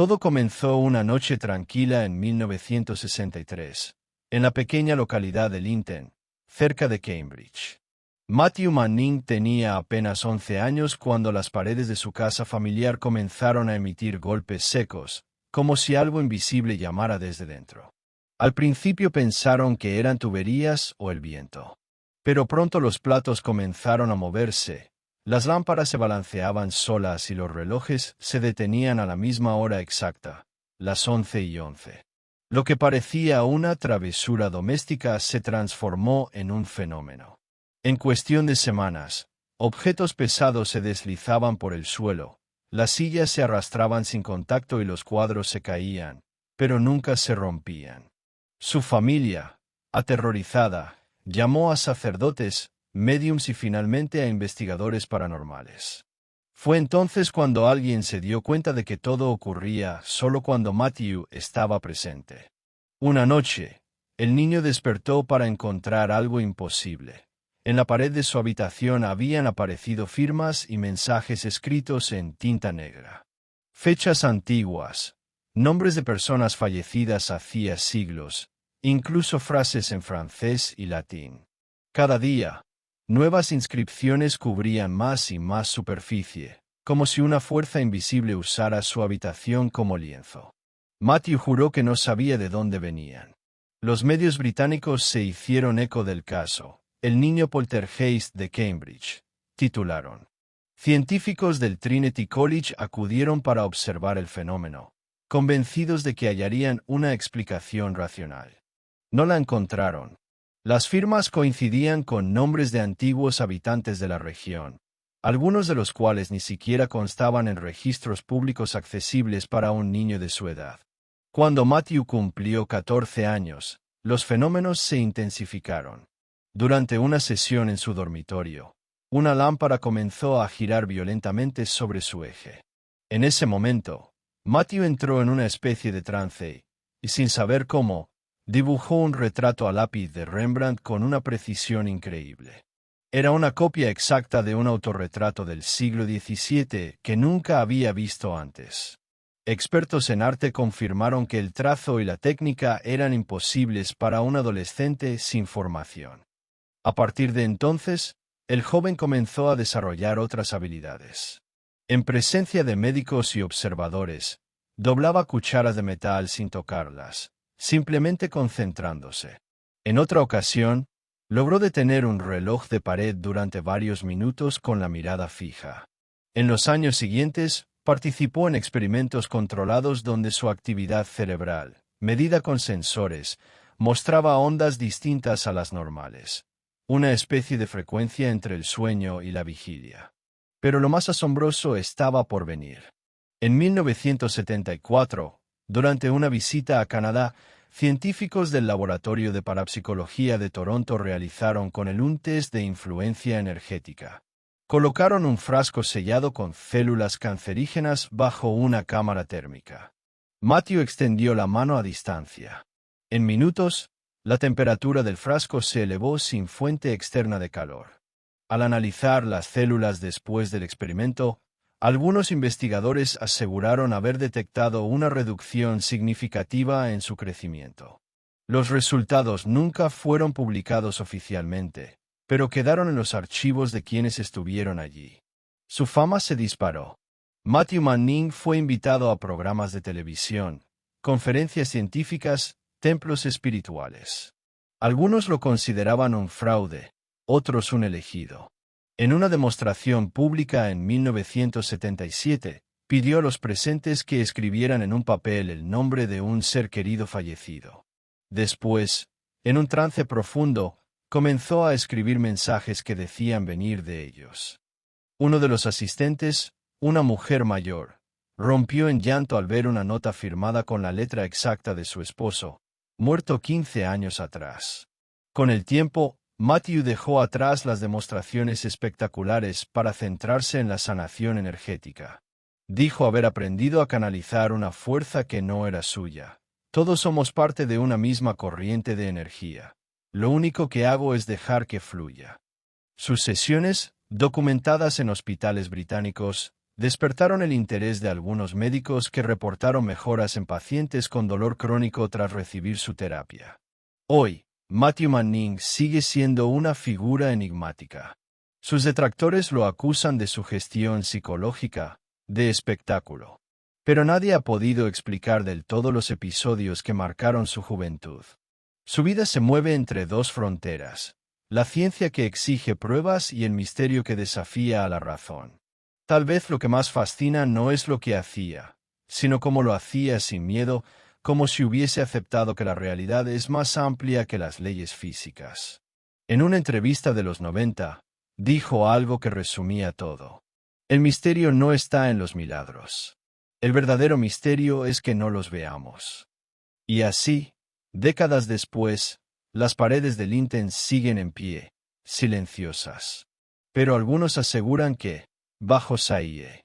Todo comenzó una noche tranquila en 1963, en la pequeña localidad de Linton, cerca de Cambridge. Matthew Manning tenía apenas 11 años cuando las paredes de su casa familiar comenzaron a emitir golpes secos, como si algo invisible llamara desde dentro. Al principio pensaron que eran tuberías o el viento. Pero pronto los platos comenzaron a moverse, las lámparas se balanceaban solas y los relojes se detenían a la misma hora exacta, las 11:11. Lo que parecía una travesura doméstica se transformó en un fenómeno. En cuestión de semanas, objetos pesados se deslizaban por el suelo, las sillas se arrastraban sin contacto y los cuadros se caían, pero nunca se rompían. Su familia, aterrorizada, llamó a sacerdotes, médiums y finalmente a investigadores paranormales. Fue entonces cuando alguien se dio cuenta de que todo ocurría solo cuando Matthew estaba presente. Una noche, el niño despertó para encontrar algo imposible. En la pared de su habitación habían aparecido firmas y mensajes escritos en tinta negra. Fechas antiguas, nombres de personas fallecidas hacía siglos, incluso frases en francés y latín. Cada día, nuevas inscripciones cubrían más y más superficie, como si una fuerza invisible usara su habitación como lienzo. Matthew juró que no sabía de dónde venían. Los medios británicos se hicieron eco del caso. El niño poltergeist de Cambridge, titularon. Científicos del Trinity College acudieron para observar el fenómeno, convencidos de que hallarían una explicación racional. No la encontraron. Las firmas coincidían con nombres de antiguos habitantes de la región, algunos de los cuales ni siquiera constaban en registros públicos accesibles para un niño de su edad. Cuando Matthew cumplió 14 años, los fenómenos se intensificaron. Durante una sesión en su dormitorio, una lámpara comenzó a girar violentamente sobre su eje. En ese momento, Matthew entró en una especie de trance, y sin saber cómo, dibujó un retrato a lápiz de Rembrandt con una precisión increíble. Era una copia exacta de un autorretrato del siglo XVII que nunca había visto antes. Expertos en arte confirmaron que el trazo y la técnica eran imposibles para un adolescente sin formación. A partir de entonces, el joven comenzó a desarrollar otras habilidades. En presencia de médicos y observadores, doblaba cucharas de metal sin tocarlas, simplemente concentrándose. En otra ocasión, logró detener un reloj de pared durante varios minutos con la mirada fija. En los años siguientes, participó en experimentos controlados donde su actividad cerebral, medida con sensores, mostraba ondas distintas a las normales. Una especie de frecuencia entre el sueño y la vigilia. Pero lo más asombroso estaba por venir. En 1974, durante una visita a Canadá, científicos del Laboratorio de Parapsicología de Toronto realizaron con él un test de influencia energética. Colocaron un frasco sellado con células cancerígenas bajo una cámara térmica. Matthew extendió la mano a distancia. En minutos, la temperatura del frasco se elevó sin fuente externa de calor. Al analizar las células después del experimento, algunos investigadores aseguraron haber detectado una reducción significativa en su crecimiento. Los resultados nunca fueron publicados oficialmente, pero quedaron en los archivos de quienes estuvieron allí. Su fama se disparó. Matthew Manning fue invitado a programas de televisión, conferencias científicas, templos espirituales. Algunos lo consideraban un fraude, otros un elegido. En una demostración pública en 1977, pidió a los presentes que escribieran en un papel el nombre de un ser querido fallecido. Después, en un trance profundo, comenzó a escribir mensajes que decían venir de ellos. Uno de los asistentes, una mujer mayor, rompió en llanto al ver una nota firmada con la letra exacta de su esposo, muerto 15 años atrás. Con el tiempo, Matthew dejó atrás las demostraciones espectaculares para centrarse en la sanación energética. Dijo haber aprendido a canalizar una fuerza que no era suya. Todos somos parte de una misma corriente de energía. Lo único que hago es dejar que fluya. Sus sesiones, documentadas en hospitales británicos, despertaron el interés de algunos médicos que reportaron mejoras en pacientes con dolor crónico tras recibir su terapia. Hoy, Matthew Manning sigue siendo una figura enigmática. Sus detractores lo acusan de sugestión psicológica, de espectáculo. Pero nadie ha podido explicar del todo los episodios que marcaron su juventud. Su vida se mueve entre dos fronteras: la ciencia que exige pruebas y el misterio que desafía a la razón. Tal vez lo que más fascina no es lo que hacía, sino cómo lo hacía sin miedo, como si hubiese aceptado que la realidad es más amplia que las leyes físicas. En una entrevista de los 90, dijo algo que resumía todo. El misterio no está en los milagros. El verdadero misterio es que no los veamos. Y así, décadas después, las paredes del Linten siguen en pie, silenciosas. Pero algunos aseguran que, bajo Saie,